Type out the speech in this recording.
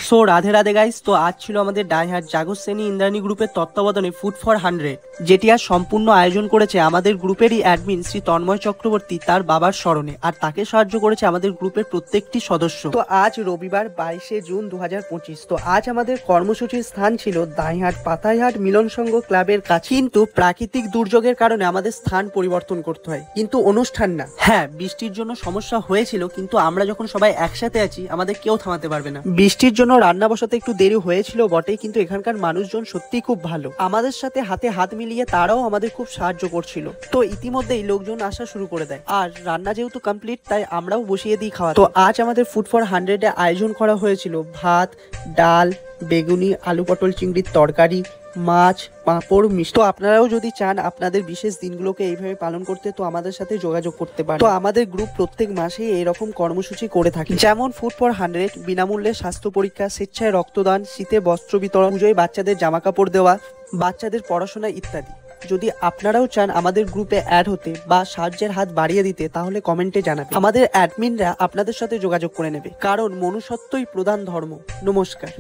So Radhe Radhe guys, তো আজ ছিল আমাদের ডাইহার্ট জাগর শ্রেণী ইন্দ্রাণী গ্রুপের তত্ত্বাবধানে ফুড ফর 100, যেটি আজ সম্পূর্ণ আয়োজন করেছে আমাদের গ্রুপেরই অ্যাডমিন শ্রী তন্ময় চক্রবর্তী তার বাবার স্মরণে, আর তাকে সাহায্য করেছে আমাদের গ্রুপের প্রত্যেকটি সদস্য। তো আজ রবিবার 22শে জুন 2025। তো আজ আমাদের কর্মসূচির স্থান ছিল দাইহাট পাতাইহাট মিলন সংঘ ক্লাবের কাছে, কিন্তু প্রাকৃতিক দুর্যোগের কারণে আমাদের স্থান পরিবর্তন করতে হয়, কিন্তু অনুষ্ঠান না। হ্যাঁ, বৃষ্টির জন্য সমস্যা হয়েছিল, কিন্তু আমরা যখন সবাই একসাথে আছি আমাদের কেউ থামাতে পারবে না। বৃষ্টির জন্য রান্না বসাতে একটু দেরি হয়েছিল বটেই, কিন্তু এখানকার মানুষজন সত্যিই খুব ভালো, আমাদের সাথে হাতে হাত মিলিয়ে তারাও আমাদের খুব সাহায্য করছিল। তো ইতিমধ্যেই লোকজন আসা শুরু করে দেয়, আর রান্না যেহেতু কমপ্লিট তাই আমরাও বসিয়ে দিই খাওয়া। তো আজ আমাদের ফুড ফর 100 আয়োজন করা হয়েছিল ভাত, ডাল, বেগুনি, আলু পটল চিংড়ির তরকারি, মাছ, পাঁপড়, মিষ্টি। তো আপনারাও যদি চান আপনাদের বিশেষ দিনগুলোকে এইভাবে পালন করতে, তো আমাদের সাথে যোগাযোগ করতে পারেন। তো আমাদের গ্রুপ প্রত্যেক মাসেই এরকম কর্মসূচি করে থাকে, যেমন ফুড ফর 100, বিনামূল্যে স্বাস্থ্য পরীক্ষা, স্বেচ্ছায় রক্তদান, শীতে বস্ত্র বিতরণ, পুজোয় বাচ্চাদের জামা কাপড় দেওয়া, বাচ্চাদের পড়াশোনা ইত্যাদি। যদি আপনারাও চান আমাদের গ্রুপে অ্যাড হতে বা সাহায্যের হাত বাড়িয়ে দিতে, তাহলে কমেন্টে জানাবেন, আমাদের অ্যাডমিনরা আপনাদের সাথে যোগাযোগ করে নেবে, কারণ মনুষ্যত্বই প্রধান ধর্ম। নমস্কার।